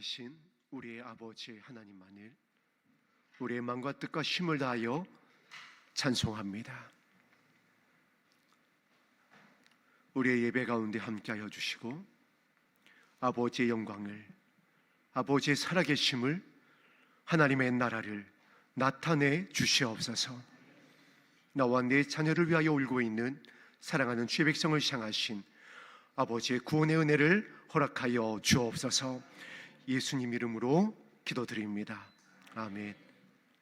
살아계신 우리의 아버지 하나님만을 우리의 마음과 뜻과 힘을 다하여 찬송합니다. 우리의 예배 가운데 함께하여 주시고 아버지의 영광을, 아버지의 살아계심을, 하나님의 나라를 나타내 주시옵소서. 나와 내 자녀를 위하여 울고 있는 사랑하는 주의 백성을 향하신 아버지의 구원의 은혜를 허락하여 주옵소서. 예수님 이름으로 기도드립니다. 아멘.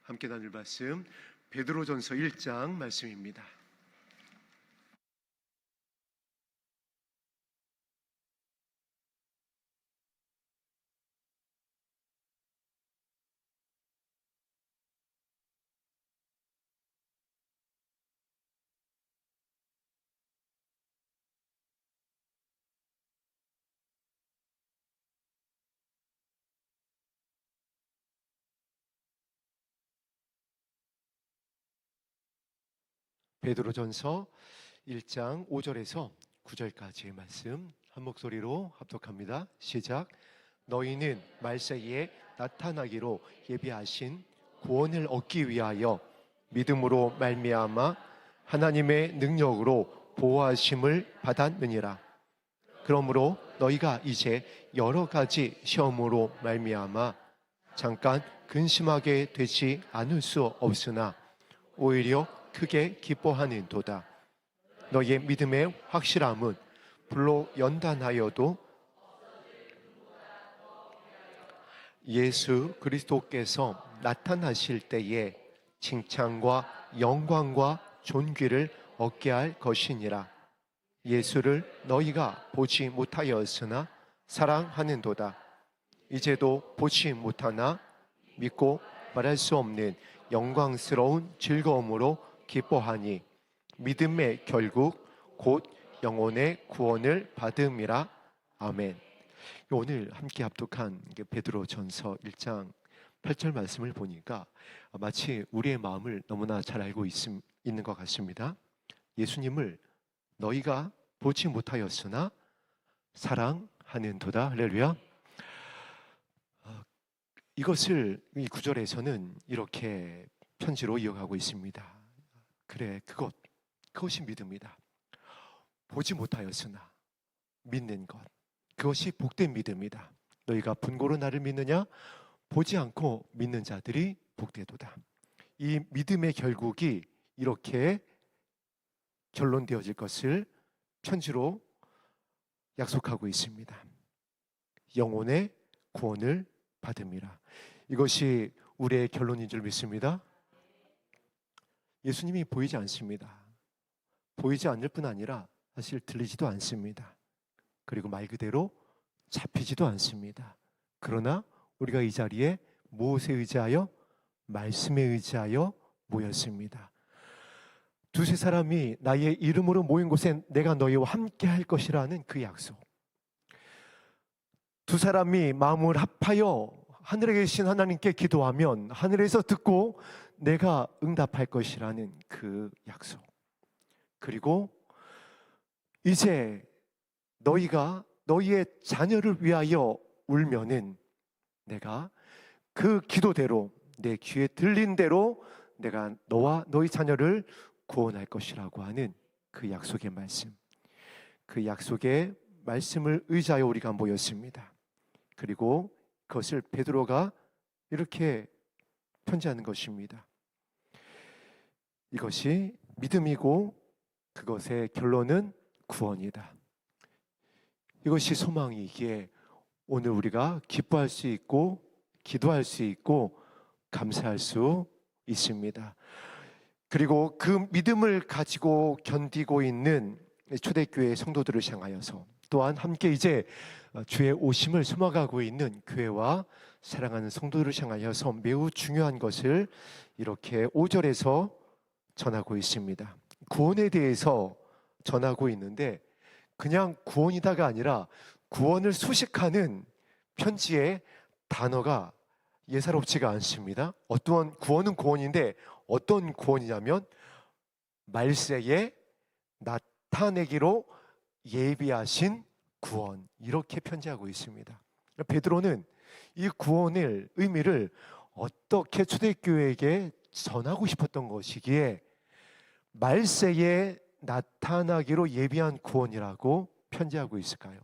함께 나눌 말씀 베드로전서 1장 말씀입니다. 베드로전서 1장 5절에서 9절까지의 말씀 한 목소리로 합독합니다. 시작. 너희는 말세에 나타나기로 예비하신 구원을 얻기 위하여 믿음으로 말미암아 하나님의 능력으로 보호하심을 받았느니라. 그러므로 너희가 이제 여러 가지 시험으로 말미암아 잠깐 근심하게 되지 않을 수 없으나 오히려 크게 기뻐하는도다. 너희의 믿음의 확실함은 불로 연단하여도 예수 그리스도께서 나타나실 때에 칭찬과 영광과 존귀를 얻게 할 것이니라. 예수를 너희가 보지 못하였으나 사랑하는도다. 이제도 보지 못하나 믿고 말할 수 없는 영광스러운 즐거움으로 기뻐하니 믿음의 결국 곧 영혼의 구원을 받음이라. 아멘. 오늘 함께 합독한 베드로전서 1장 8절 말씀을 보니까 마치 우리의 마음을 너무나 잘 알고 있는 것 같습니다. 예수님을 너희가 보지 못하였으나 사랑하는도다. 할렐루야. 이것을 이 구절에서는 이렇게 편지로 이어가고 있습니다. 그래, 그것이 믿음이다. 보지 못하였으나 믿는 것, 그것이 복된 믿음이다. 너희가 분고로 나를 믿느냐? 보지 않고 믿는 자들이 복되도다. 이 믿음의 결국이 이렇게 결론되어질 것을 편지로 약속하고 있습니다. 영혼의 구원을 받음이라. 이것이 우리의 결론인 줄 믿습니다. 예수님이 보이지 않습니다. 보이지 않을 뿐 아니라 사실 들리지도 않습니다. 그리고 말 그대로 잡히지도 않습니다. 그러나 우리가 이 자리에 무엇에 의지하여? 말씀에 의지하여 모였습니다. 두세 사람이 나의 이름으로 모인 곳에 내가 너희와 함께 할 것이라는 그 약속. 두 사람이 마음을 합하여 하늘에 계신 하나님께 기도하면 하늘에서 듣고 내가 응답할 것이라는 그 약속. 그리고 이제 너희가 너희의 자녀를 위하여 울면은 내가 그 기도대로 내 귀에 들린 대로 내가 너와 너희 자녀를 구원할 것이라고 하는 그 약속의 말씀. 그 약속의 말씀을 의지하여 우리가 모였습니다. 그리고 그것을 베드로가 이렇게 편지하는 것입니다. 이것이 믿음이고 그것의 결론은 구원이다. 이것이 소망이기에 오늘 우리가 기뻐할 수 있고 기도할 수 있고 감사할 수 있습니다. 그리고 그 믿음을 가지고 견디고 있는 초대교회 성도들을 향하여서 또한 함께 이제 주의 오심을 소망하고 있는 교회와 사랑하는 성도들을 향하여서 매우 중요한 것을 이렇게 5절에서 전하고 있습니다. 구원에 대해서 전하고 있는데 그냥 구원이다가 아니라 구원을 수식하는 편지의 단어가 예사롭지가 않습니다. 어떤 구원은 구원인데 어떤 구원이냐면 말세에 나타내기로 예비하신 구원, 이렇게 편지하고 있습니다. 베드로는 이 구원의 의미를 어떻게 초대교회에게 전하고 싶었던 것이기에 말세에 나타나기로 예비한 구원이라고 편지하고 있을까요?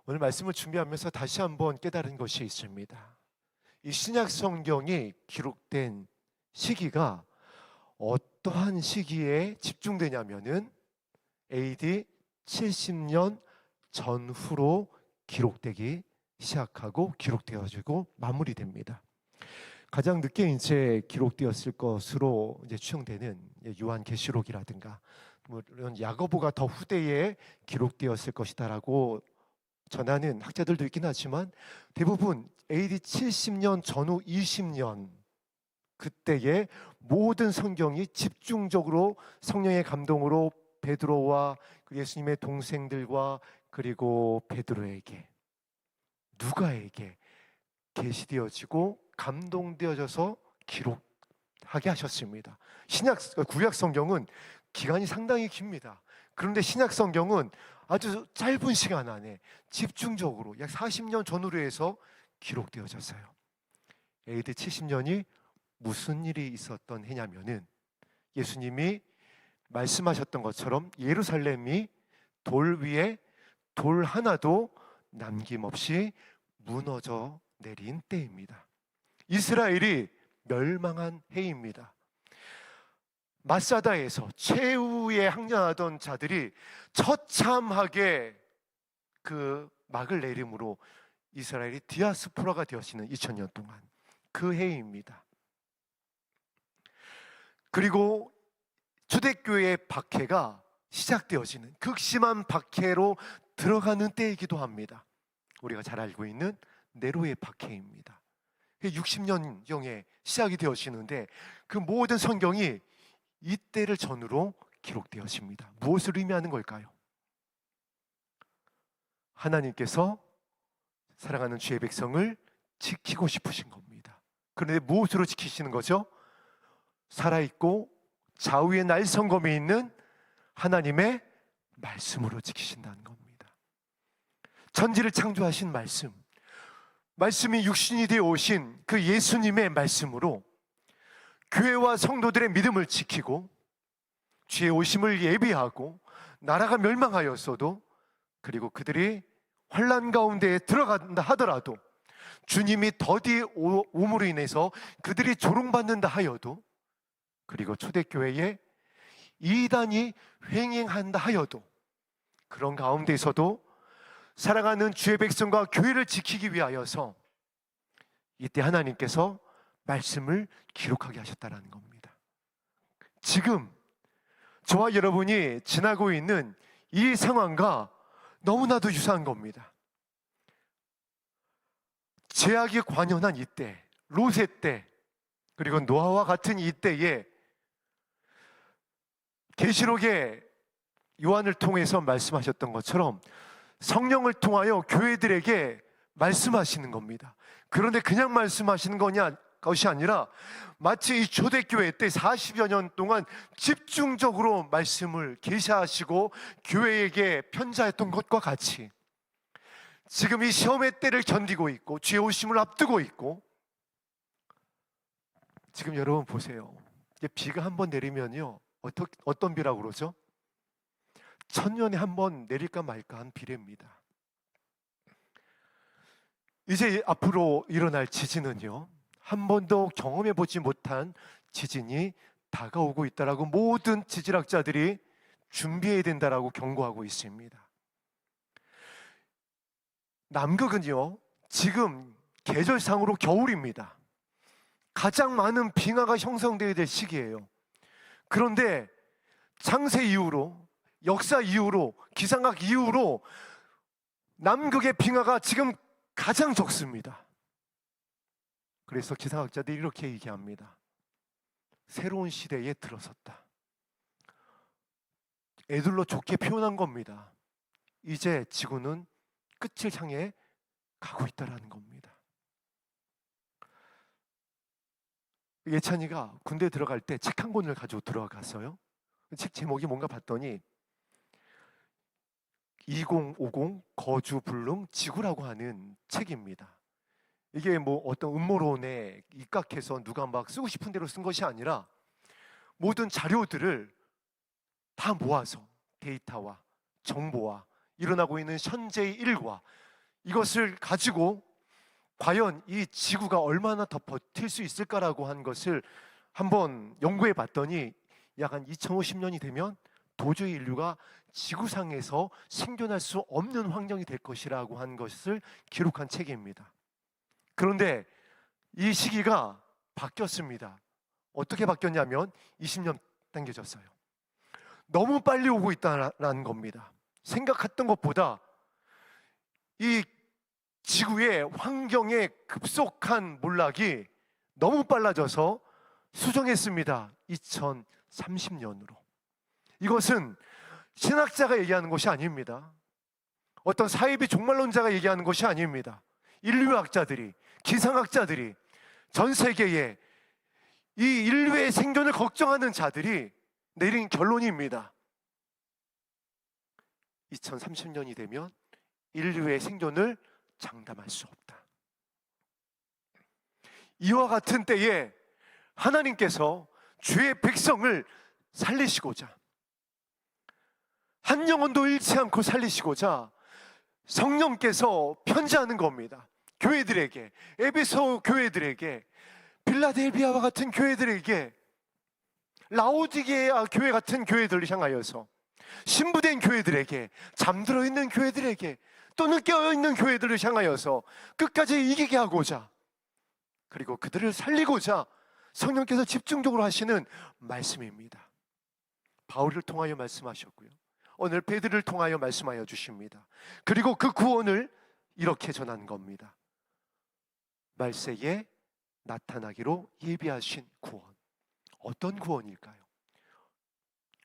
오늘 말씀을 준비하면서 다시 한번 깨달은 것이 있습니다. 이 신약 성경이 기록된 시기가 어떠한 시기에 집중되냐면은 AD 70년 전후로 기록되기 시작하고 기록되어지고 마무리됩니다. 가장 늦게 이제 기록되었을 것으로 이제 추정되는 요한계시록이라든가 물론 야고보가 더 후대에 기록되었을 것이다라고 전하는 학자들도 있긴 하지만 대부분 AD 70년 전후 20년 그때에 모든 성경이 집중적으로 성령의 감동으로 베드로와 예수님의 동생들과 그리고 베드로에게 누가에게 계시되어지고 감동되어져서 기록하게 하셨습니다. 구약 성경은 기간이 상당히 깁니다. 그런데 신약 성경은 아주 짧은 시간 안에 집중적으로 약 40년 전후로 해서 기록되어졌어요. AD 70년이 무슨 일이 있었던 해냐면은 예수님이 말씀하셨던 것처럼 예루살렘이 돌 위에 돌 하나도 남김없이 무너져 내린 때입니다. 이스라엘이 멸망한 해입니다. 마사다에서 최후에 항전하던 자들이 처참하게 그 막을 내림으로 이스라엘이 디아스포라가 되어지는 2000년 동안 그 해입니다. 그리고 초대교회의 박해가 시작되어지는 극심한 박해로 들어가는 때이기도 합니다. 우리가 잘 알고 있는 네로의 박해입니다. 60년경에 시작이 되어지는데 그 모든 성경이 이때를 전후로 기록되어집니다. 무엇을 의미하는 걸까요? 하나님께서 사랑하는 주의 백성을 지키고 싶으신 겁니다. 그런데 무엇으로 지키시는 거죠? 살아있고 좌우에 날성검이 있는 하나님의 말씀으로 지키신다는 겁니다. 천지를 창조하신 말씀이 육신이 되어 오신 그 예수님의 말씀으로 교회와 성도들의 믿음을 지키고 주의 오심을 예비하고 나라가 멸망하였어도 그리고 그들이 환난 가운데에 들어간다 하더라도 주님이 더디 오므로 인해서 그들이 조롱받는다 하여도 그리고 초대교회에 이단이 횡행한다 하여도 그런 가운데서도 사랑하는 주의 백성과 교회를 지키기 위하여서 이때 하나님께서 말씀을 기록하게 하셨다는 겁니다. 지금 저와 여러분이 지나고 있는 이 상황과 너무나도 유사한 겁니다. 죄악이 관연한 이때, 롯의 때, 그리고 노아와 같은 이때에 계시록에 요한을 통해서 말씀하셨던 것처럼 성령을 통하여 교회들에게 말씀하시는 겁니다. 그런데 그냥 말씀하시는 것이 아니라 마치 이 초대교회 때 40여 년 동안 집중적으로 말씀을 계시하시고 교회에게 편지했던 것과 같이 지금 이 시험의 때를 견디고 있고 주의 오심을 앞두고 있고 지금 여러분 보세요. 이제 비가 한번 내리면요 어떤 비라고 그러죠? 천년에 한 번 내릴까 말까 한 비례입니다. 이제 앞으로 일어날 지진은요 한 번도 경험해 보지 못한 지진이 다가오고 있다라고 모든 지질학자들이 준비해야 된다라고 경고하고 있습니다. 남극은요 지금 계절상으로 겨울입니다. 가장 많은 빙하가 형성되어야 될 시기예요. 그런데 창세 이후로 역사 이후로 기상학 이후로 남극의 빙하가 지금 가장 적습니다. 그래서 기상학자들이 이렇게 얘기합니다. 새로운 시대에 들어섰다. 애들로 좋게 표현한 겁니다. 이제 지구는 끝을 향해 가고 있다는 겁니다. 예찬이가 군대 들어갈 때 책 한 권을 가지고 들어갔어요. 책 제목이 뭔가 봤더니 2050 거주 불능 지구라고 하는 책입니다. 이게 뭐 어떤 음모론에 입각해서 누가 막 쓰고 싶은 대로 쓴 것이 아니라 모든 자료들을 다 모아서 데이터와 정보와 일어나고 있는 현재의 일과 이것을 가지고 과연 이 지구가 얼마나 더 버틸 수 있을까라고 한 것을 한번 연구해 봤더니 약 한 2050년이 되면 도저히 인류가 지구상에서 생존할 수 없는 환경이 될 것이라고 한 것을 기록한 책입니다. 그런데 이 시기가 바뀌었습니다. 어떻게 바뀌었냐면 20년 당겨졌어요. 너무 빨리 오고 있다는 겁니다. 생각했던 것보다 이 지구의 환경의 급속한 몰락이 너무 빨라져서 수정했습니다. 2030년으로. 이것은 신학자가 얘기하는 것이 아닙니다. 어떤 사이비 종말론자가 얘기하는 것이 아닙니다. 인류학자들이, 기상학자들이, 전 세계에 이 인류의 생존을 걱정하는 자들이 내린 결론입니다. 2030년이 되면 인류의 생존을 장담할 수 없다. 이와 같은 때에 하나님께서 주의 백성을 살리시고자, 한 영혼도 잃지 않고 살리시고자 성령께서 편지하는 겁니다. 교회들에게, 에베소 교회들에게, 빌라델비아와 같은 교회들에게, 라오디게아 교회 같은 교회들을 향하여서, 신부된 교회들에게, 잠들어 있는 교회들에게, 또는 깨어있는 교회들을 향하여서 끝까지 이기게 하고자, 그리고 그들을 살리고자 성령께서 집중적으로 하시는 말씀입니다. 바울을 통하여 말씀하셨고요, 오늘 베드로를 통하여 말씀하여 주십니다. 그리고 그 구원을 이렇게 전한 겁니다. 말세에 나타나기로 예비하신 구원. 어떤 구원일까요?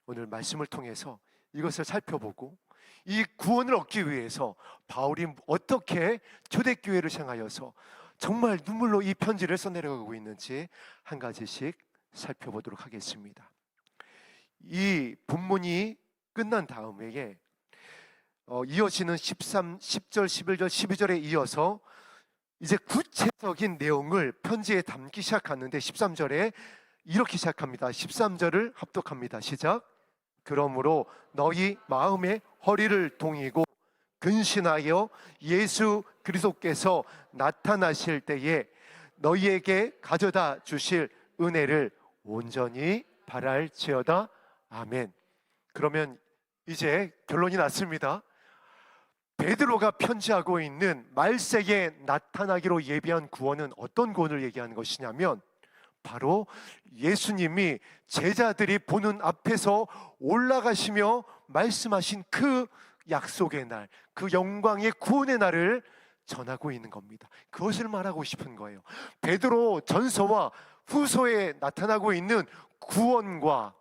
오늘 말씀을 통해서 이것을 살펴보고 이 구원을 얻기 위해서 바울이 어떻게 초대교회를 향하여서 정말 눈물로 이 편지를 써내려가고 있는지 한 가지씩 살펴보도록 하겠습니다. 이 본문이 끝난 다음에 이어지는 10절, 11절, 12절에 이어서 이제 구체적인 내용을 편지에 담기 시작하는데 13절에 이렇게 시작합니다. 13절을 합독합니다. 시작. 그러므로 너희 마음의 허리를 동이고 근신하여 예수 그리스도께서 나타나실 때에 너희에게 가져다 주실 은혜를 온전히 바랄지어다. 아멘. 그러면 이제 결론이 났습니다. 베드로가 편지하고 있는 말세에 나타나기로 예비한 구원은 어떤 구원을 얘기하는 것이냐면 바로 예수님이 제자들이 보는 앞에서 올라가시며 말씀하신 그 약속의 날, 그 영광의 구원의 날을 전하고 있는 겁니다. 그것을 말하고 싶은 거예요. 베드로 전서와 후서에 나타나고 있는 구원과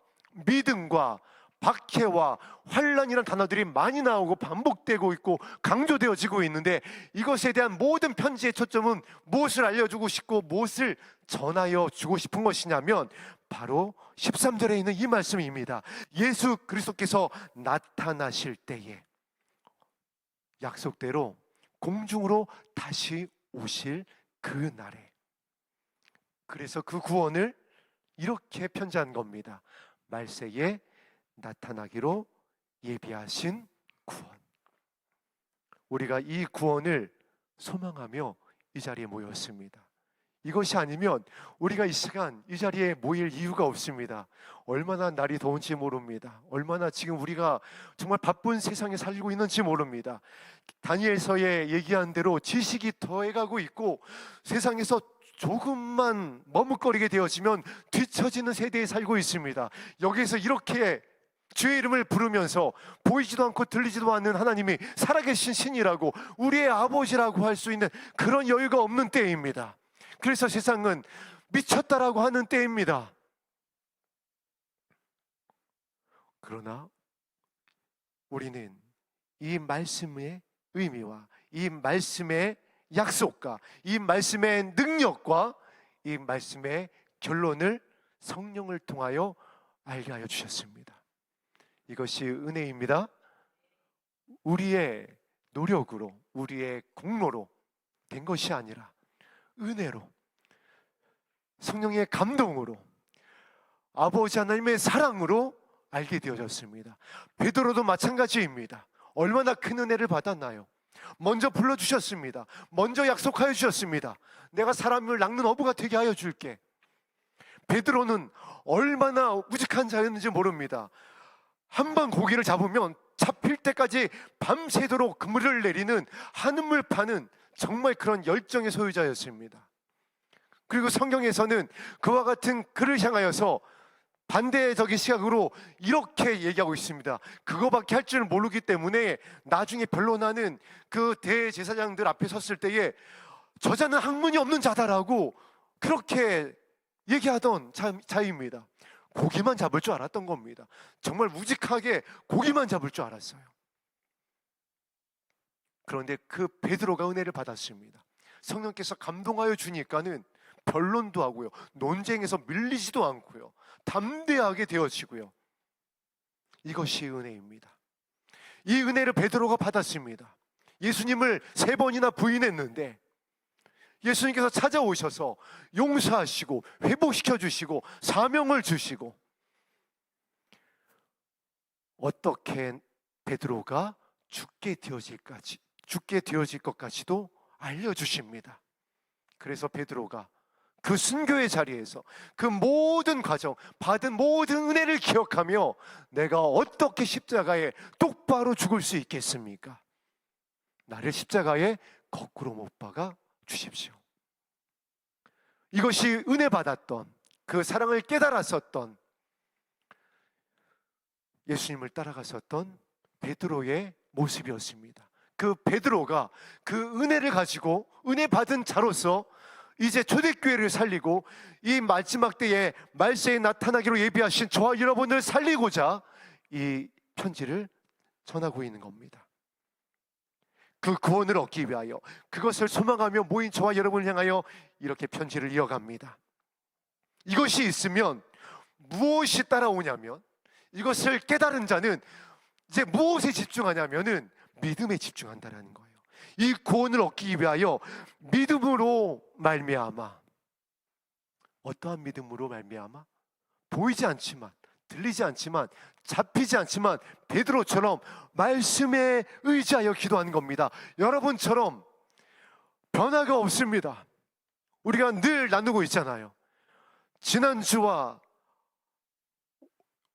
믿음과 박해와 환란이라는 단어들이 많이 나오고 반복되고 있고 강조되어지고 있는데, 이것에 대한 모든 편지의 초점은 무엇을 알려주고 싶고 무엇을 전하여 주고 싶은 것이냐면 바로 13절에 있는 이 말씀입니다. 예수 그리스도께서 나타나실 때에 약속대로 공중으로 다시 오실 그 날에, 그래서 그 구원을 이렇게 편지한 겁니다. 말세에 나타나기로 예비하신 구원. 우리가 이 구원을 소망하며 이 자리에 모였습니다. 이것이 아니면 우리가 이 시간 이 자리에 모일 이유가 없습니다. 얼마나 날이 더운지 모릅니다. 얼마나 지금 우리가 정말 바쁜 세상에 살고 있는지 모릅니다. 다니엘서에 얘기한 대로 지식이 더해가고 있고 세상에서 조금만 머뭇거리게 되어지면 뒤처지는 세대에 살고 있습니다. 여기에서 이렇게 주의 이름을 부르면서 보이지도 않고 들리지도 않는 하나님이 살아계신 신이라고, 우리의 아버지라고 할 수 있는 그런 여유가 없는 때입니다. 그래서 세상은 미쳤다라고 하는 때입니다. 그러나 우리는 이 말씀의 의미와 이 말씀의 약속과 이 말씀의 능력과 이 말씀의 결론을 성령을 통하여 알게 하여 주셨습니다. 이것이 은혜입니다. 우리의 노력으로, 우리의 공로로 된 것이 아니라 은혜로, 성령의 감동으로, 아버지 하나님의 사랑으로 알게 되어졌습니다. 베드로도 마찬가지입니다. 얼마나 큰 은혜를 받았나요? 먼저 불러주셨습니다. 먼저 약속하여 주셨습니다. 내가 사람을 낚는 어부가 되게 하여 줄게. 베드로는 얼마나 우직한 자였는지 모릅니다. 한 번 고기를 잡으면 잡힐 때까지 밤새도록 그물을 내리는, 한우물 파는 정말 그런 열정의 소유자였습니다. 그리고 성경에서는 그와 같은 그를 향하여서 반대적인 시각으로 이렇게 얘기하고 있습니다. 그거밖에 할 줄 모르기 때문에 나중에 변론하는 그 대제사장들 앞에 섰을 때에 저자는 학문이 없는 자다라고 그렇게 얘기하던 자입니다. 고기만 잡을 줄 알았던 겁니다. 정말 우직하게 고기만 잡을 줄 알았어요. 그런데 그 베드로가 은혜를 받았습니다. 성령께서 감동하여 주니까는 변론도 하고요, 논쟁에서 밀리지도 않고요, 담대하게 되어지고요. 이것이 은혜입니다. 이 은혜를 베드로가 받았습니다. 예수님을 3번이나 부인했는데 예수님께서 찾아오셔서 용서하시고 회복시켜 주시고 사명을 주시고, 어떻게 베드로가 죽게 되어질 것까지도 알려주십니다. 그래서 베드로가 그 순교의 자리에서 그 모든 과정, 받은 모든 은혜를 기억하며 내가 어떻게 십자가에 똑바로 죽을 수 있겠습니까? 나를 십자가에 거꾸로 못 박아 주십시오. 이것이 은혜 받았던, 그 사랑을 깨달았었던, 예수님을 따라갔었던 베드로의 모습이었습니다. 그 베드로가 그 은혜를 가지고 은혜 받은 자로서 이제 초대교회를 살리고 이 마지막 때에 말세에 나타나기로 예비하신 저와 여러분을 살리고자 이 편지를 전하고 있는 겁니다. 그 구원을 얻기 위하여, 그것을 소망하며 모인 저와 여러분을 향하여 이렇게 편지를 이어갑니다. 이것이 있으면 무엇이 따라오냐면, 이것을 깨달은 자는 이제 무엇에 집중하냐면은 믿음에 집중한다라는 거예요. 이 구원을 얻기 위하여 믿음으로 말미암아, 어떠한 믿음으로 말미암아? 보이지 않지만, 들리지 않지만, 잡히지 않지만 베드로처럼 말씀에 의지하여 기도하는 겁니다. 여러분처럼 변화가 없습니다. 우리가 늘 나누고 있잖아요. 지난주와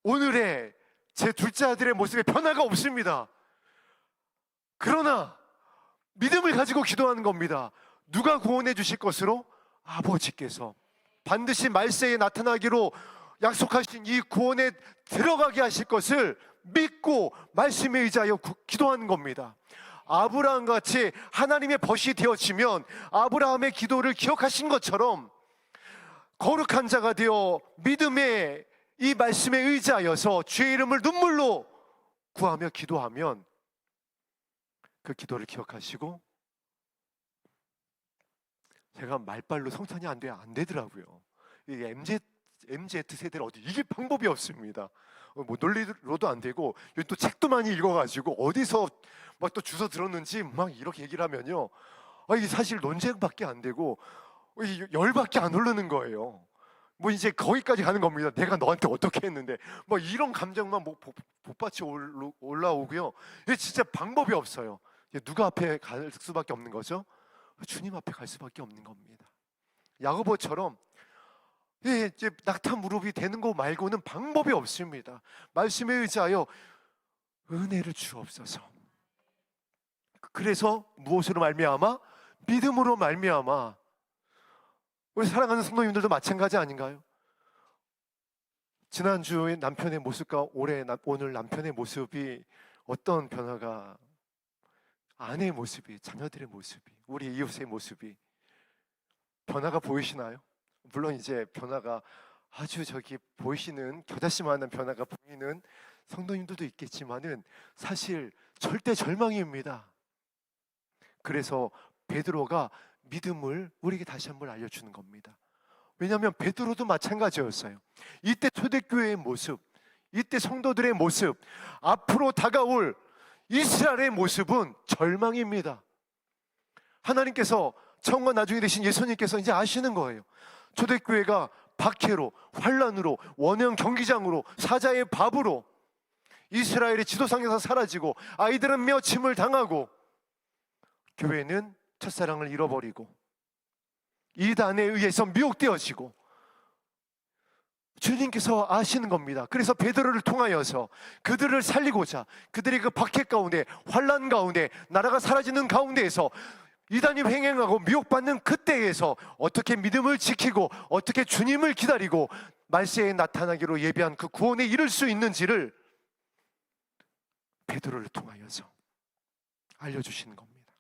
오늘의 제 둘째 아들의 모습에 변화가 없습니다. 그러나 믿음을 가지고 기도하는 겁니다. 누가 구원해 주실 것으로? 아버지께서 반드시 말세에 나타나기로 약속하신 이 구원에 들어가게 하실 것을 믿고 말씀에 의지하여 기도하는 겁니다. 아브라함같이 하나님의 벗이 되어지면 아브라함의 기도를 기억하신 것처럼 거룩한 자가 되어 믿음의 이 말씀에 의지하여서 주의 이름을 눈물로 구하며 기도하면 그 기도를 기억하시고, 제가 말빨로 성찬이 안 되더라고요. 이 MZ 세대는 어디 이게 방법이 없습니다. 뭐 논리로도 안 되고, 또 책도 많이 읽어가지고 어디서 막 또 주워 들었는지 막 이렇게 얘기를 하면요, 이게 사실 논쟁밖에 안 되고 열밖에 안 오르는 거예요. 뭐 이제 거기까지 가는 겁니다. 내가 너한테 어떻게 했는데, 뭐 이런 감정만 뭐 복받쳐 올라오고요. 이게 진짜 방법이 없어요. 누가 앞에 갈 수밖에 없는 거죠? 주님 앞에 갈 수밖에 없는 겁니다. 야고보처럼 이제 낙타 무릎이 되는 거 말고는 방법이 없습니다. 말씀에 의지하여 은혜를 주옵소서. 그래서 무엇으로 말미암아? 믿음으로 말미암아. 우리 사랑하는 성도님들도 마찬가지 아닌가요? 지난주에 남편의 모습과 오늘 남편의 모습이 어떤 변화가, 아내의 모습이, 자녀들의 모습이, 우리 이웃의 모습이 변화가 보이시나요? 물론 이제 변화가 아주 보이시는, 겨자씨만한 변화가 보이는 성도님들도 있겠지만은 사실 절대 절망입니다. 그래서 베드로가 믿음을 우리에게 다시 한번 알려주는 겁니다. 왜냐하면 베드로도 마찬가지였어요. 이때 초대교회의 모습, 이때 성도들의 모습, 앞으로 다가올 이스라엘의 모습은 절망입니다. 하나님께서 처음과 나중에 되신 예수님께서 이제 아시는 거예요. 초대교회가 박해로, 환란으로, 원형 경기장으로, 사자의 밥으로 이스라엘의 지도상에서 사라지고 아이들은 멸침을 당하고 교회는 첫사랑을 잃어버리고 이단에 의해서 미혹되어지고 주님께서 아시는 겁니다. 그래서 베드로를 통하여서 그들을 살리고자 그들이 그 박해 가운데, 환란 가운데, 나라가 사라지는 가운데에서 이단이 횡행하고 미혹받는 그때에서 어떻게 믿음을 지키고 어떻게 주님을 기다리고 말세에 나타나기로 예비한 그 구원에 이를 수 있는지를 베드로를 통하여서 알려주시는 겁니다.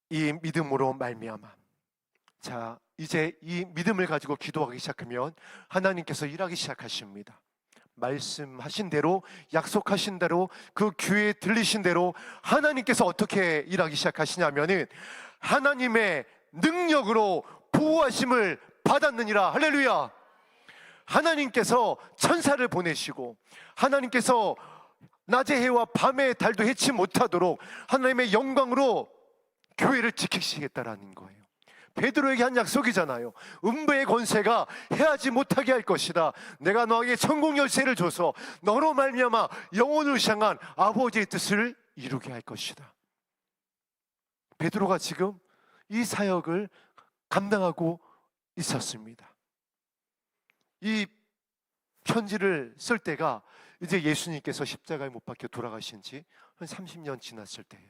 이 믿음으로 말미암아, 자, 이제 이 믿음을 가지고 기도하기 시작하면 하나님께서 일하기 시작하십니다. 말씀하신 대로, 약속하신 대로, 그 귀에 들리신 대로 하나님께서 어떻게 일하기 시작하시냐면은 하나님의 능력으로 보호하심을 받았느니라. 할렐루야. 하나님께서 천사를 보내시고 하나님께서 낮의 해와 밤의 달도 해치 못하도록 하나님의 영광으로 교회를 지키시겠다라는 거예요. 베드로에게 한 약속이잖아요. 음부의 권세가 해하지 못하게 할 것이다. 내가 너에게 천국 열쇠를 줘서 너로 말미암아 영혼을 향한 아버지의 뜻을 이루게 할 것이다. 베드로가 지금 이 사역을 감당하고 있었습니다. 이 편지를 쓸 때가 이제 예수님께서 십자가에 못 박혀 돌아가신 지 한 30년 지났을 때예요.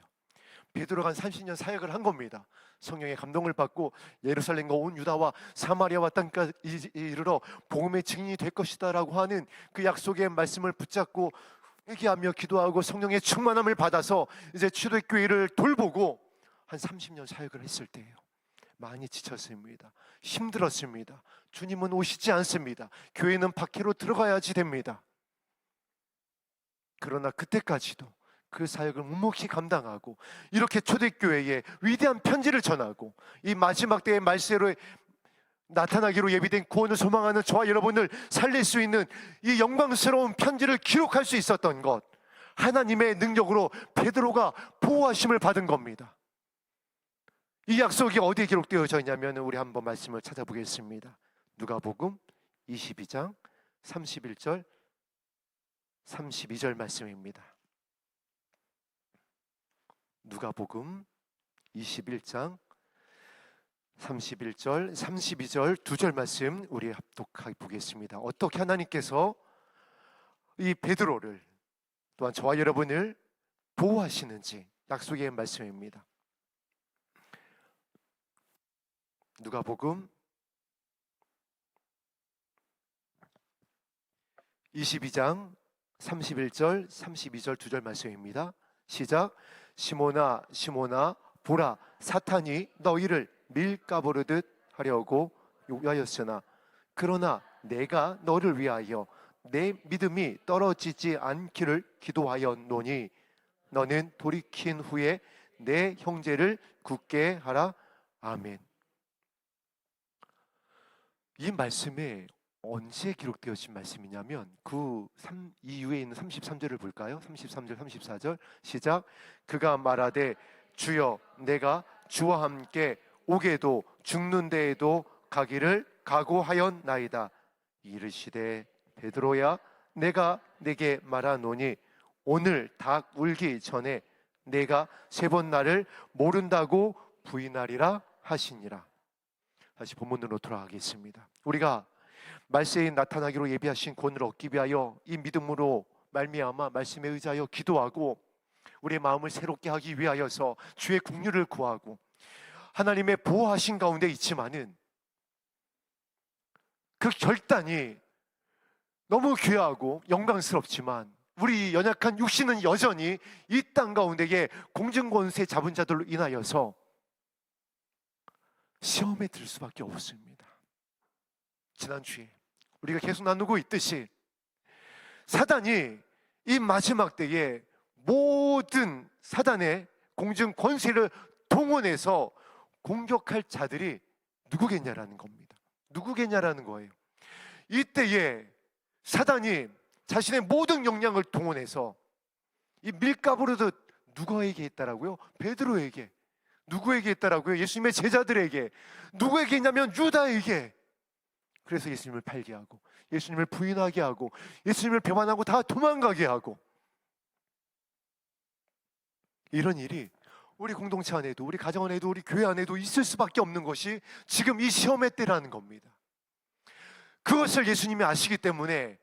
베드로가 한 30년 사역을 한 겁니다. 성령의 감동을 받고 예루살렘과 온 유다와 사마리아와 땅까지 이르러 복음의 증인이 될 것이다 라고 하는 그 약속의 말씀을 붙잡고 회개하며 기도하고 성령의 충만함을 받아서 이제 초대교회를 돌보고 한 30년 사역을 했을 때예요. 많이 지쳤습니다. 힘들었습니다. 주님은 오시지 않습니다. 교회는 박해로 들어가야지 됩니다. 그러나 그때까지도 그 사역을 묵묵히 감당하고 이렇게 초대교회에 위대한 편지를 전하고 이 마지막 때의 말세로 나타나기로 예비된 구원을 소망하는 저와 여러분을 살릴 수 있는 이 영광스러운 편지를 기록할 수 있었던 것, 하나님의 능력으로 베드로가 보호하심을 받은 겁니다. 이 약속이 어디에 기록되어져 있냐면 우리 한번 말씀을 찾아보겠습니다. 누가복음 22장 31절 32절 말씀입니다. 누가복음 21장 31절 32절 두 절 말씀 우리 합독하게 보겠습니다. 어떻게 하나님께서 이 베드로를 또한 저와 여러분을 보호하시는지 약속의 말씀입니다. 누가복음 22장 31절 32절 두 절 말씀입니다. 시작. 시몬아 시몬아 보라, 사탄이 너희를 밀가부르듯 하려고 요구하였으나 그러나 내가 너를 위하여 내 믿음이 떨어지지 않기를 기도하였노니 너는 돌이킨 후에 내 형제를 굳게 하라. 아멘. 이 말씀에 언제 기록되어진 말씀이냐면 그 이후에 있는 33절을 볼까요? 33절 34절 시작. 그가 말하되 주여 내가 주와 함께 오게도 죽는 데에도 가기를 각오하였나이다. 이르시되 베드로야 내가 네게 말하노니 오늘 닭 울기 전에 내가 세 번 나를 모른다고 부인하리라 하시니라. 다시 본문으로 돌아가겠습니다. 우리가 말세에 나타나기로 예비하신 구원을 얻기 위하여 이 믿음으로 말미암아 말씀에 의지하여 기도하고 우리의 마음을 새롭게 하기 위하여서 주의 긍휼을 구하고 하나님의 보호하신 가운데 있지만은 그 결단이 너무 귀하고 영광스럽지만 우리 연약한 육신은 여전히 이 땅 가운데에 공중권세 잡은 자들로 인하여서 시험에 들 수밖에 없습니다. 지난주에 우리가 계속 나누고 있듯이 사단이 이 마지막 때에 모든 사단의 공중 권세를 동원해서 공격할 자들이 누구겠냐라는 겁니다. 누구겠냐라는 거예요. 이때에 사단이 자신의 모든 역량을 동원해서 이 밀가부르듯 누구에게 했다라고요? 베드로에게. 누구에게 했다라고요? 예수님의 제자들에게. 누구에게 했냐면 유다에게. 그래서 예수님을 팔게 하고, 예수님을 부인하게 하고, 예수님을 배반하고 다 도망가게 하고, 이런 일이 우리 공동체 안에도, 우리 가정 안에도, 우리 교회 안에도 있을 수밖에 없는 것이 지금 이 시험의 때라는 겁니다. 그것을 예수님이 아시기 때문에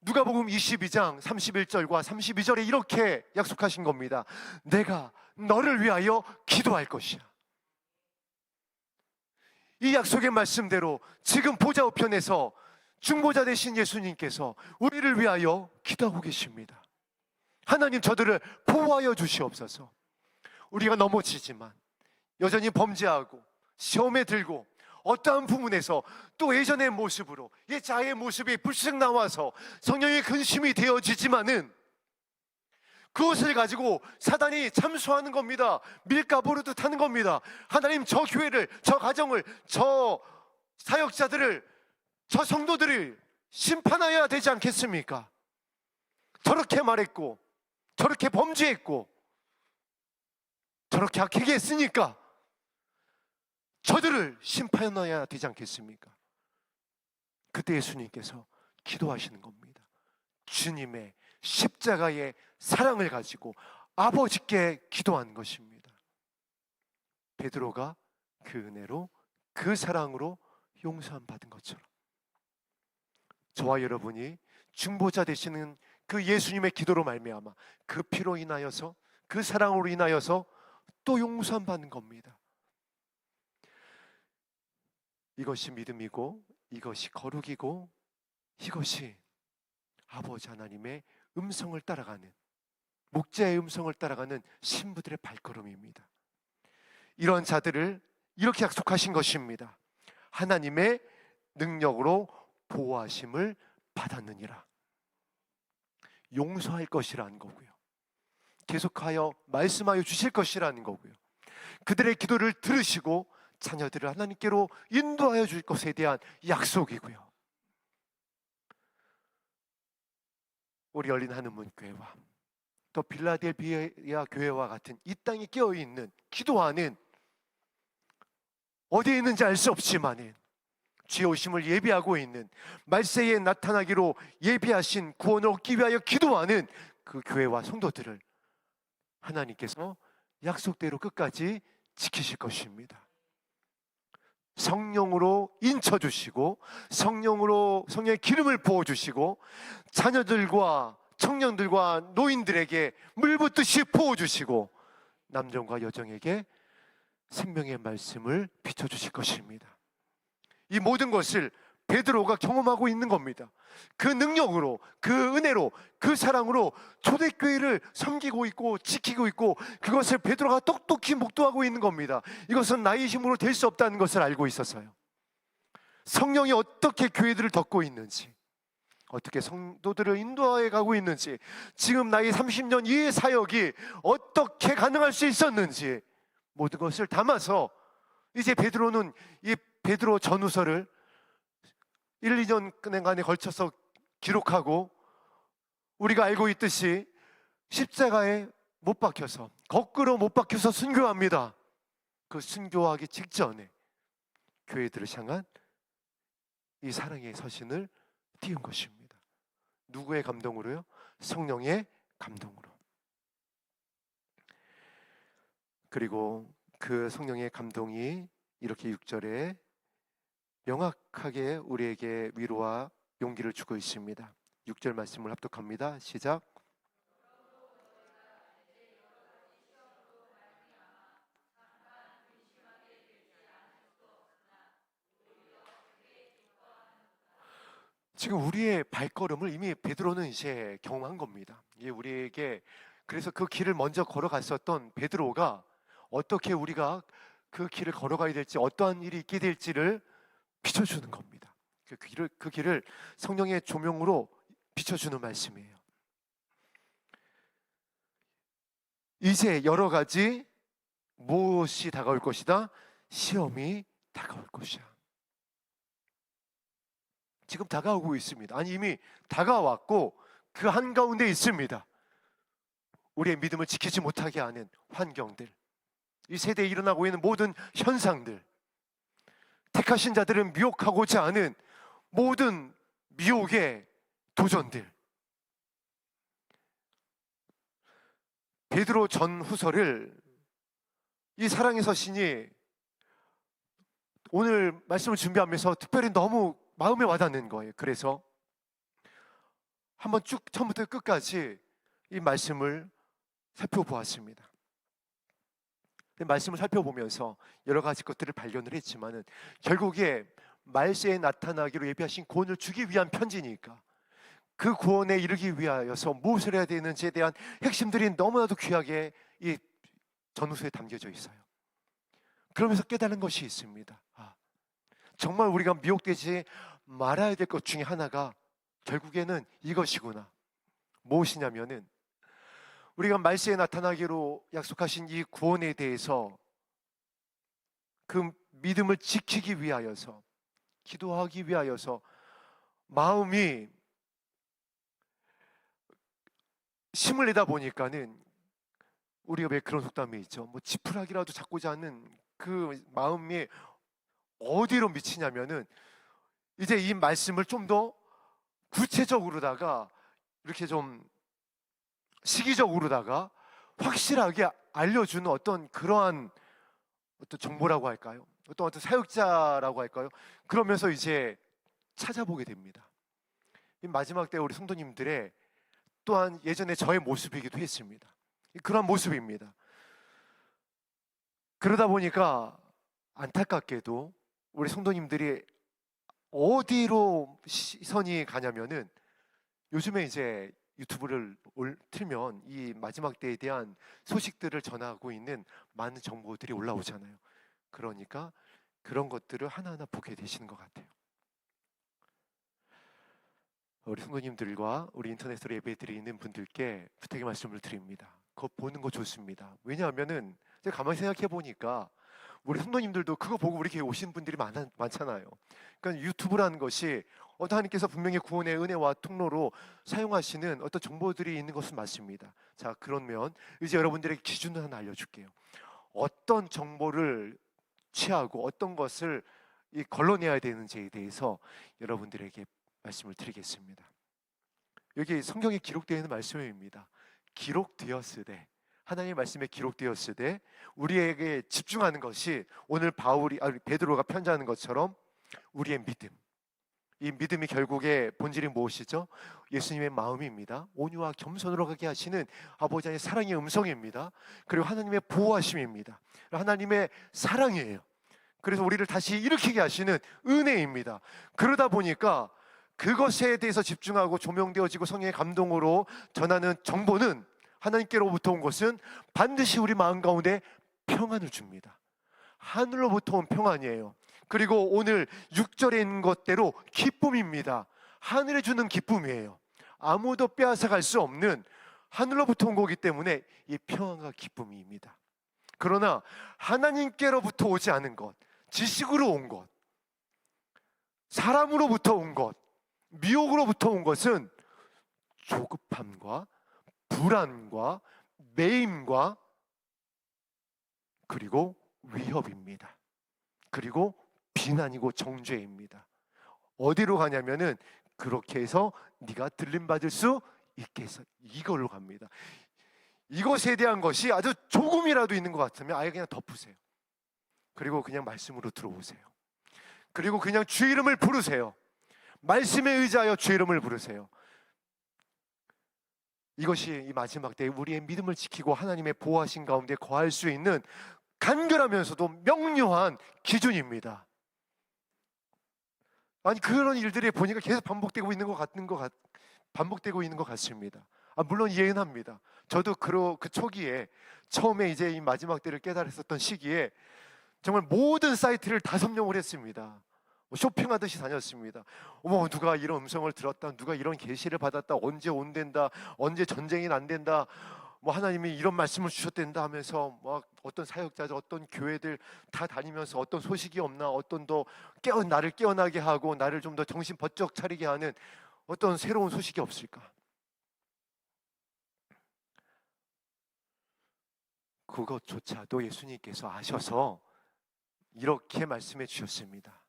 누가복음 22장 31절과 32절에 이렇게 약속하신 겁니다. 내가 너를 위하여 기도할 것이야. 이 약속의 말씀대로 지금 보좌 우편에서 중보자 되신 예수님께서 우리를 위하여 기도하고 계십니다. 하나님, 저들을 보호하여 주시옵소서. 우리가 넘어지지만 여전히 범죄하고 시험에 들고 어떠한 부분에서 또 예전의 모습으로, 옛 자의 모습이 불쑥 나와서 성령의 근심이 되어지지만은 그것을 가지고 사단이 참수하는 겁니다. 밀가부르듯 하는 겁니다. 하나님, 저 교회를, 저 가정을, 저 사역자들을, 저 성도들을 심판해야 되지 않겠습니까? 저렇게 말했고, 저렇게 범죄했고, 저렇게 악하게 했으니까 저들을 심판해야 되지 않겠습니까? 그때 예수님께서 기도하시는 겁니다. 주님의 십자가의 사랑을 가지고 아버지께 기도한 것입니다. 베드로가 그 은혜로, 그 사랑으로 용서함 받은 것처럼 저와 여러분이 중보자 되시는 그 예수님의 기도로 말미암아 그 피로 인하여서, 그 사랑으로 인하여서 또 용서함 받는 겁니다. 이것이 믿음이고, 이것이 거룩이고, 이것이 아버지 하나님의 음성을 따라가는, 목자의 음성을 따라가는 신부들의 발걸음입니다. 이런 자들을 이렇게 약속하신 것입니다. 하나님의 능력으로 보호하심을 받았느니라. 용서할 것이라는 거고요, 계속하여 말씀하여 주실 것이라는 거고요, 그들의 기도를 들으시고 자녀들을 하나님께로 인도하여 줄 것에 대한 약속이고요. 우리 열린 하늘문 교회와 또 빌라델비아 교회와 같은 이 땅에 깨어있는, 기도하는, 어디에 있는지 알 수 없지만은 주의 오심을 예비하고 있는, 말세에 나타나기로 예비하신 구원을 얻기 위하여 기도하는 그 교회와 성도들을 하나님께서 약속대로 끝까지 지키실 것입니다. 성령으로 인쳐주시고, 성령의 기름을 부어주시고, 자녀들과 청년들과 노인들에게 물붓듯이 부어주시고, 남정과 여정에게 생명의 말씀을 비춰주실 것입니다. 이 모든 것을 베드로가 경험하고 있는 겁니다. 그 능력으로, 그 은혜로, 그 사랑으로 초대교회를 섬기고 있고 지키고 있고, 그것을 베드로가 똑똑히 목도하고 있는 겁니다. 이것은 나의 힘으로 될 수 없다는 것을 알고 있었어요. 성령이 어떻게 교회들을 덮고 있는지, 어떻게 성도들을 인도해 가고 있는지, 지금 나의 30년 이의 사역이 어떻게 가능할 수 있었는지, 모든 것을 담아서 이제 베드로는 이 베드로 전후서를 1, 2년간에 걸쳐서 기록하고, 우리가 알고 있듯이 십자가에 못 박혀서, 거꾸로 못 박혀서 순교합니다. 그 순교하기 직전에 교회들을 향한 이 사랑의 서신을 띄운 것입니다. 누구의 감동으로요? 성령의 감동으로. 그리고 그 성령의 감동이 이렇게 6절에 명확하게 우리에게 위로와 용기를 주고 있습니다. 6절 말씀을 합독합니다. 시작. 지금 우리의 발걸음을 이미 베드로는 이제 경험한 겁니다. 이게 우리에게, 그래서 그 길을 먼저 걸어갔었던 베드로가 어떻게 우리가 그 길을 걸어가야 될지, 어떠한 일이 있게 될지를 비춰주는 겁니다. 그 길을 성령의 조명으로 비춰주는 말씀이에요. 이제 여러 가지 무엇이 다가올 것이다? 시험이 다가올 것이야. 지금 다가오고 있습니다. 아니, 이미 다가왔고, 그 한가운데 있습니다. 우리의 믿음을 지키지 못하게 하는 환경들, 이 세대에 일어나고 있는 모든 현상들, 택하신 자들은 미혹하고자 하는 모든 미혹의 도전들. 베드로 전후서를 이 사랑의 서신이 오늘 말씀을 준비하면서 특별히 너무 마음에 와닿는 거예요. 그래서 한번 쭉 처음부터 끝까지 이 말씀을 살펴보았습니다. 말씀을 살펴보면서 여러 가지 것들을 발견을 했지만은 결국에 말세에 나타나기로 예비하신 구원을 주기 위한 편지니까 그 구원에 이르기 위하여서 무엇을 해야 되는지에 대한 핵심들이 너무나도 귀하게 이 전후서에 담겨져 있어요. 그러면서 깨달은 것이 있습니다. 정말 우리가 미혹되지 말아야 될 것 중에 하나가 결국에는 이것이구나. 무엇이냐면은 우리가 말세에 나타나기로 약속하신 이 구원에 대해서 그 믿음을 지키기 위하여서, 기도하기 위하여서 마음이 힘을 내다 보니까는 우리가 왜 그런 속담이 있죠. 뭐 지푸라기라도 잡고자 하는 그 마음이 어디로 미치냐면은 이제 이 말씀을 좀 더 구체적으로다가 이렇게 좀 시기적으로다가 확실하게 알려주는 어떤 그러한 어떤 정보라고 할까요? 어떤 사역자라고 할까요? 그러면서 이제 찾아보게 됩니다. 이 마지막 때 우리 성도님들의 또한 예전에 저의 모습이기도 했습니다. 그런 모습입니다. 그러다 보니까 안타깝게도 우리 성도님들이 어디로 시선이 가냐면은 요즘에 이제 유튜브를 틀면 이 마지막 때에 대한 소식들을 전하고 있는 많은 정보들이 올라오잖아요. 그러니까 그런 것들을 하나하나 보게 되시는 것 같아요. 우리 성도님들과 우리 인터넷으로 예배드리는 분들께 부탁의 말씀을 드립니다. 그거 보는 거 좋습니다. 왜냐하면은 제가 가만히 생각해 보니까 우리 성도님들도 그거 보고 우리 교회 오신 분들이 많잖아요. 그러니까 유튜브라는 것이 하나님께서 분명히 구원의 은혜와 통로로 사용하시는 어떤 정보들이 있는 것은 맞습니다. 자, 그러면 이제 여러분들에게 기준을 하나 알려줄게요. 어떤 정보를 취하고 어떤 것을 걸러내야 되는지에 대해서 여러분들에게 말씀을 드리겠습니다. 여기 성경에 기록되어 있는 말씀입니다. 기록되었으되, 하나님의 말씀에 기록되었으되 우리에게 집중하는 것이 오늘 베드로가 편지하는 것처럼 우리의 믿음. 이 믿음이 결국에 본질이 무엇이죠? 예수님의 마음입니다. 온유와 겸손으로 가게 하시는 아버지의 사랑의 음성입니다. 그리고 하나님의 보호하심입니다. 하나님의 사랑이에요. 그래서 우리를 다시 일으키게 하시는 은혜입니다. 그러다 보니까 그것에 대해서 집중하고 조명되어지고 성령의 감동으로 전하는 정보는, 하나님께로부터 온 것은 반드시 우리 마음 가운데 평안을 줍니다. 하늘로부터 온 평안이에요. 그리고 오늘 6절에 있는 것대로 기쁨입니다. 하늘에 주는 기쁨이에요. 아무도 빼앗아갈 수 없는 하늘로부터 온 거기 때문에 이 평안과 기쁨입니다. 그러나 하나님께로부터 오지 않은 것, 지식으로 온 것, 사람으로부터 온 것, 미혹으로부터 온 것은 조급함과 불안과 매임과 그리고 위협입니다. 그리고 비난이고 정죄입니다. 어디로 가냐면은 그렇게 해서 네가 들림받을 수 있게 해서 이걸로 갑니다. 이것에 대한 것이 아주 조금이라도 있는 것 같으면 아예 그냥 덮으세요. 그리고 그냥 말씀으로 들어오세요. 그리고 그냥 주 이름을 부르세요. 말씀에 의지하여 주 이름을 부르세요. 이것이 이 마지막 때에 우리의 믿음을 지키고 하나님의 보호하신 가운데 거할 수 있는 간결하면서도 명료한 기준입니다. 아니, 그런 일들이 보니까 계속 반복되고 있는 것 같습니다. 물론 이해는 합니다. 저도 그 초기에 처음에 이제 이 마지막 때를 깨달았었던 시기에 정말 모든 사이트를 다 점령을 했습니다. 쇼핑하듯이 다녔습니다. 누가 이런 음성을 들었다, 누가 이런 계시를 받았다, 언제 온댄다, 언제 전쟁이 난댄다, 하나님이 이런 말씀을 주셨댄다 하면서 어떤 사역자들, 어떤 교회들 다 다니면서 어떤 소식이 없나, 어떤 더 나를 깨어나게 하고 나를 좀 더 정신 번쩍 차리게 하는 어떤 새로운 소식이 없을까? 그것조차도 예수님께서 아셔서 이렇게 말씀해 주셨습니다.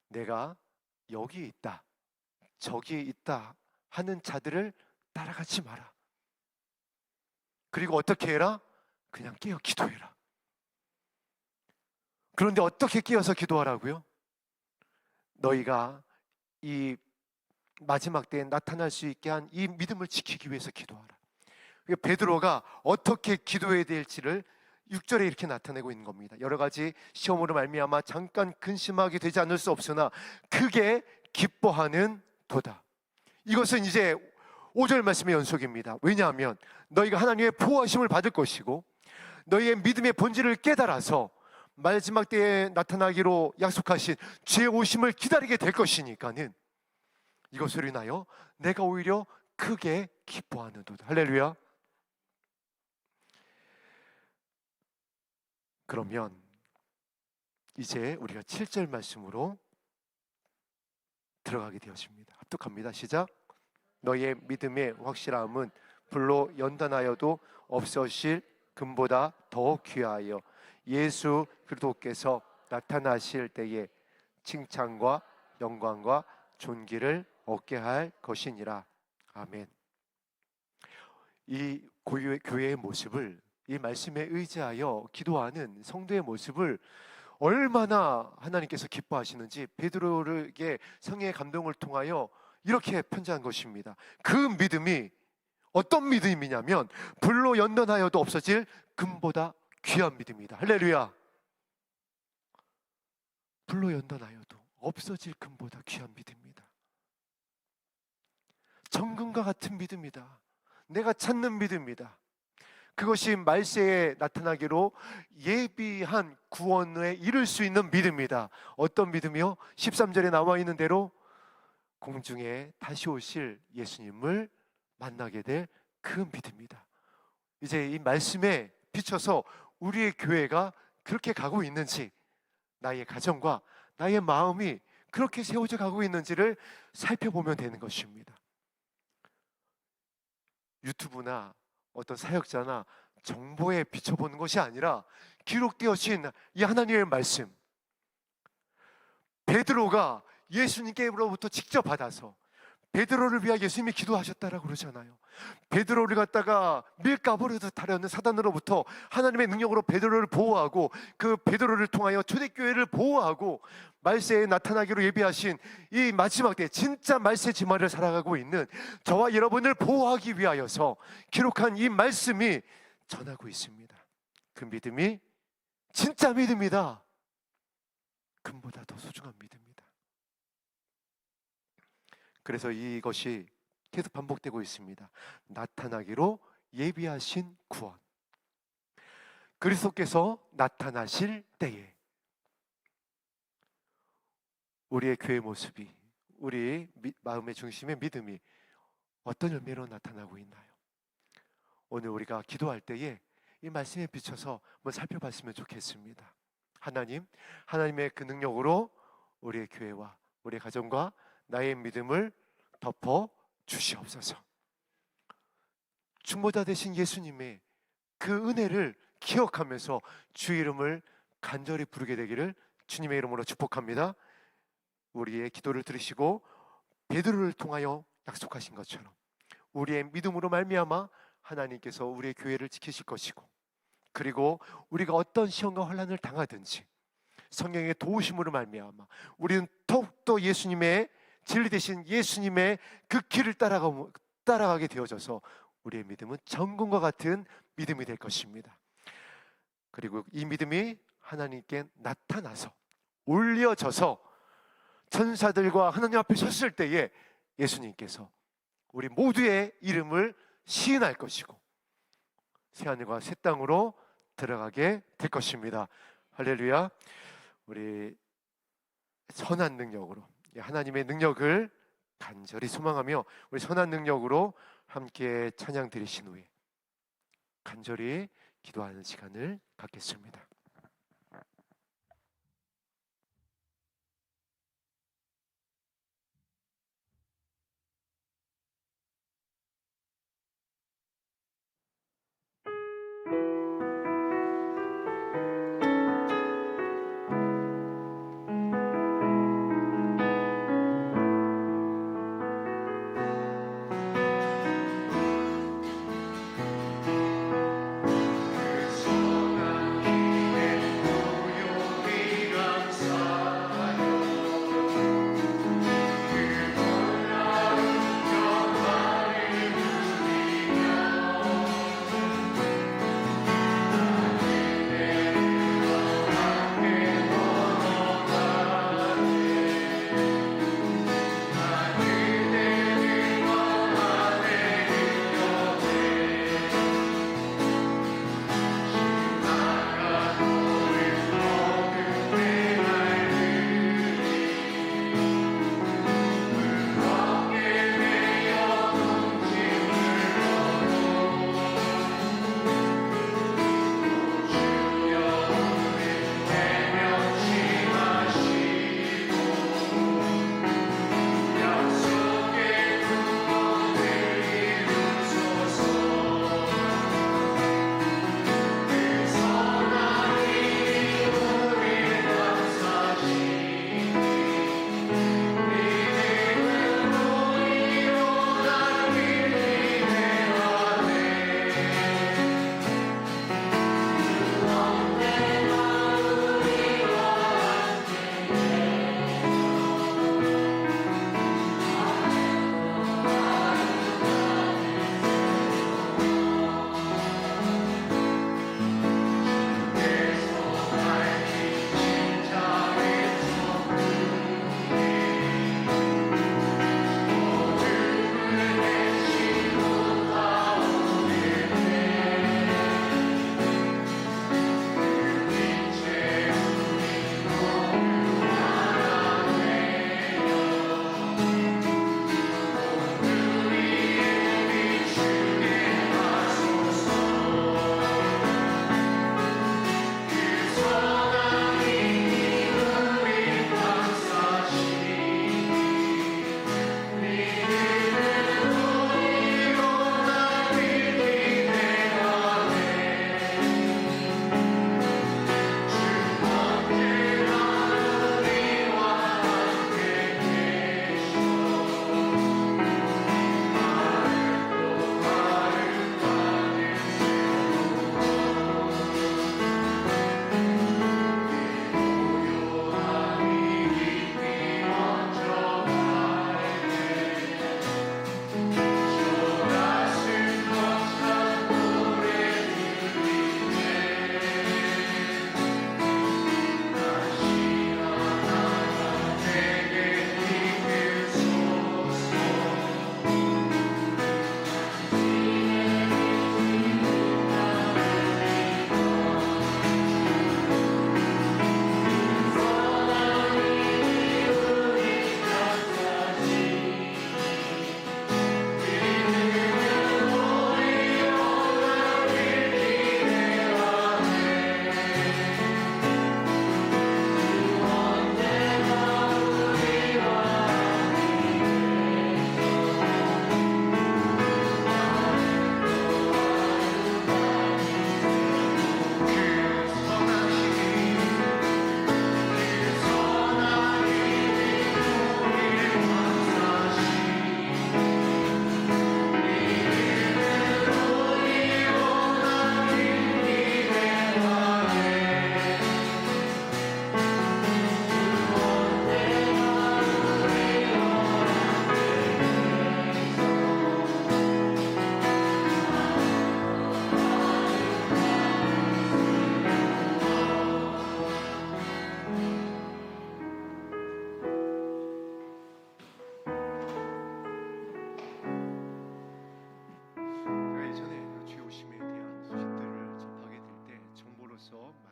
내가 여기 있다, 저기 있다 하는 자들을 따라가지 마라. 그리고 어떻게 해라? 그냥 깨어 기도해라. 그런데 어떻게 깨어서 기도하라고요? 너희가 이 마지막 때에 나타날 수 있게 한 이 믿음을 지키기 위해서 기도하라. 베드로가 어떻게 기도해야 될지를 6절에 이렇게 나타내고 있는 겁니다. 여러 가지 시험으로 말미암아 잠깐 근심하게 되지 않을 수 없으나 크게 기뻐하는 도다. 이것은 이제 5절 말씀의 연속입니다. 왜냐하면 너희가 하나님의 보호하심을 받을 것이고 너희의 믿음의 본질을 깨달아서 마지막 때에 나타나기로 약속하신 주의 오심을 기다리게 될 것이니까는 이것으로 인하여 내가 오히려 크게 기뻐하는도다. 할렐루야. 그러면 이제 우리가 7절 말씀으로 들어가게 되었습니다. 합독합니다. 시작. 너의 믿음의 확실함은 불로 연단하여도 없어질 금보다 더 귀하여 예수 그리스도께서 나타나실 때에 칭찬과 영광과 존귀를 얻게 할 것이니라. 아멘. 이 교회의 모습을, 이 말씀에 의지하여 기도하는 성도의 모습을 얼마나 하나님께서 기뻐하시는지 베드로에게 성령의 감동을 통하여 이렇게 편지한 것입니다. 그 믿음이 어떤 믿음이냐면 불로 연단하여도 없어질 금보다 귀한 믿음이다. 할렐루야. 불로 연단하여도 없어질 금보다 귀한 믿음이다. 정금과 같은 믿음이다. 내가 찾는 믿음이다. 그것이 말세에 나타나기로 예비한 구원에 이를 수 있는 믿음이다. 어떤 믿음이요? 13절에 나와 있는 대로 공중에 다시 오실 예수님을 만나게 될 그 믿음이다. 이제 이 말씀에 비춰서 우리의 교회가 그렇게 가고 있는지, 나의 가정과 나의 마음이 그렇게 세워져 가고 있는지를 살펴보면 되는 것입니다. 유튜브나 어떤 사역자나 정보에 비춰보는 것이 아니라 기록되어진 이 하나님의 말씀, 베드로가 예수님께로부터 직접 받아서 베드로를 위하여 예수님이 기도하셨다라고 그러잖아요. 베드로를 갖다가 밀가부르듯 하려는 사단으로부터 하나님의 능력으로 베드로를 보호하고 그 베드로를 통하여 초대교회를 보호하고 말세에 나타나기로 예비하신 이 마지막 때 진짜 말세 지마를 살아가고 있는 저와 여러분을 보호하기 위하여서 기록한 이 말씀이 전하고 있습니다. 그 믿음이 진짜 믿음이다. 금보다 더 소중한 믿음이다. 그래서 이것이 계속 반복되고 있습니다. 나타나기로 예비하신 구원. 그리스도께서 나타나실 때에 우리의 교회 모습이, 우리 마음의 중심의 믿음이 어떤 열매로 나타나고 있나요? 오늘 우리가 기도할 때에 이 말씀에 비춰서 한번 살펴봤으면 좋겠습니다. 하나님의 그 능력으로 우리의 교회와 우리의 가정과 나의 믿음을 덮어 주시옵소서. 중보자 되신 예수님의 그 은혜를 기억하면서 주 이름을 간절히 부르게 되기를 주님의 이름으로 축복합니다. 우리의 기도를 들으시고 베드로를 통하여 약속하신 것처럼 우리의 믿음으로 말미암아 하나님께서 우리의 교회를 지키실 것이고, 그리고 우리가 어떤 시험과 환난을 당하든지 성령의 도우심으로 말미암아 우리는 더욱더 예수님의 진리 되신 예수님의 그 길을 따라가게 되어져서 우리의 믿음은 정금과 같은 믿음이 될 것입니다. 그리고 이 믿음이 하나님께 나타나서 올려져서 천사들과 하나님 앞에 섰을 때에 예수님께서 우리 모두의 이름을 시인할 것이고 새하늘과 새 땅으로 들어가게 될 것입니다. 할렐루야. 우리 선한 능력으로, 하나님의 능력을 간절히 소망하며 우리 선한 능력으로 함께 찬양 드리신 후에 간절히 기도하는 시간을 갖겠습니다.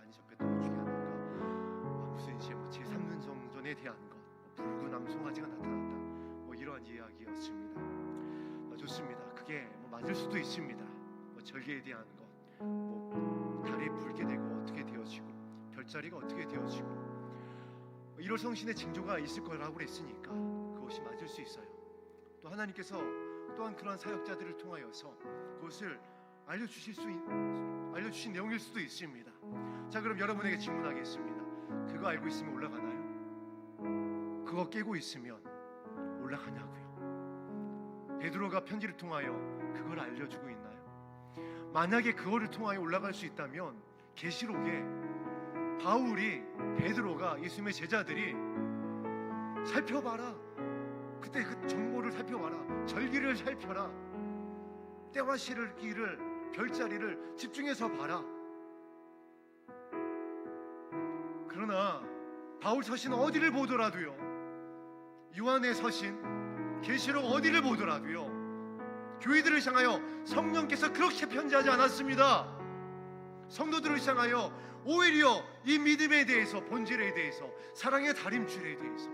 많이 접했던 것 중에 하나가 무슨 이제 제3는 성전에 대한 것, 붉은 암송아지가 나타났다, 이러한 이야기였습니다. 좋습니다. 그게 맞을 수도 있습니다. 절기에 대한 것, 달이 붉게 되고 어떻게 되어지고 별자리가 어떻게 되어지고 1월 성신의 징조가 있을 거라고 그랬으니까 그것이 맞을 수 있어요. 또 하나님께서 또한 그러한 사역자들을 통하여서 그것을 알려주신 내용일 수도 있습니다. 자, 그럼 여러분에게 질문하겠습니다. 그거 알고 있으면 올라가나요? 그거 깨고 있으면 올라가냐고요? 베드로가 편지를 통하여 그걸 알려주고 있나요? 만약에 그거를 통하여 올라갈 수 있다면 계시록에 바울이, 베드로가, 예수님의 제자들이 살펴봐라, 그때 그 정보를 살펴봐라, 절기를 살펴라, 때와 시기를, 별자리를 집중해서 봐라. 그러나 바울 서신 어디를 보더라도요, 요한의 서신, 계시록 어디를 보더라도요, 교회들을 향하여 성령께서 그렇게 편지하지 않았습니다. 성도들을 향하여 오히려 이 믿음에 대해서, 본질에 대해서, 사랑의 다림줄에 대해서,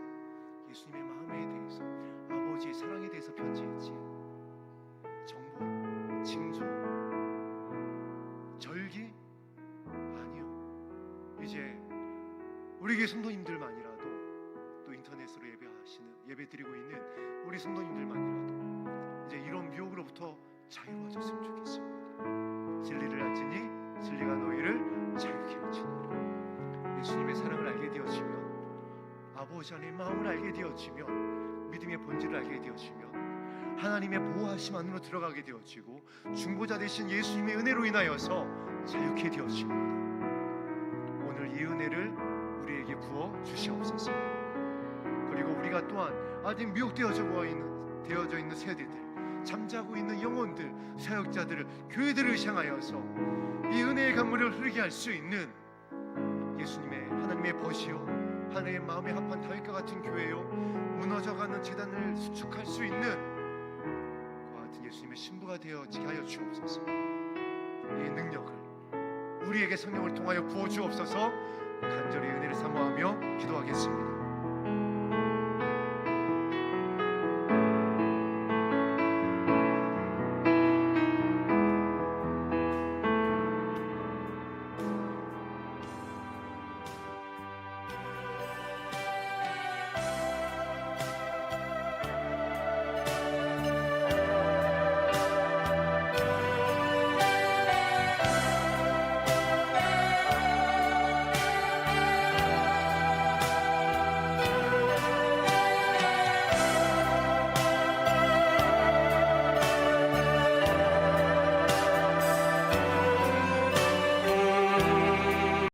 예수님의 마음에 대해서, 아버지의 사랑에 대해서 편지했지. 정보, 징조, 절기? 아니요. 이제 우리 교회 성도님들만이라도, 또 인터넷으로 예배드리고 있는 우리 성도님들만이라도 이제 이런 미혹으로부터 자유로워졌으면 좋겠습니다. 진리를 알지니 진리가 너희를 자유케 하시리라. 예수님의 사랑을 알게 되어지면, 아버지 안의 마음을 알게 되어지면, 믿음의 본질을 알게 되어지면 하나님의 보호하심 안으로 들어가게 되어지고 중보자 되신 예수님의 은혜로 인하여서 자유케 되어집니다. 오늘 이 은혜를 우리에게 부어 주시옵소서. 그리고 우리가 또한 아직 미혹되어져 있는 세대들, 잠자고 있는 영혼들, 사역자들을, 교회들을 향하여서 이 은혜의 강물을 흐르게 할 수 있는 예수님의, 하나님의 벗이요, 하나님의 마음에 합한 다윗과 같은 교회요, 무너져가는 재단을 수축할 수 있는 그와 같은 예수님의 신부가 되어지게 하여 주옵소서. 이 능력을 우리에게 성령을 통하여 부어 주옵소서.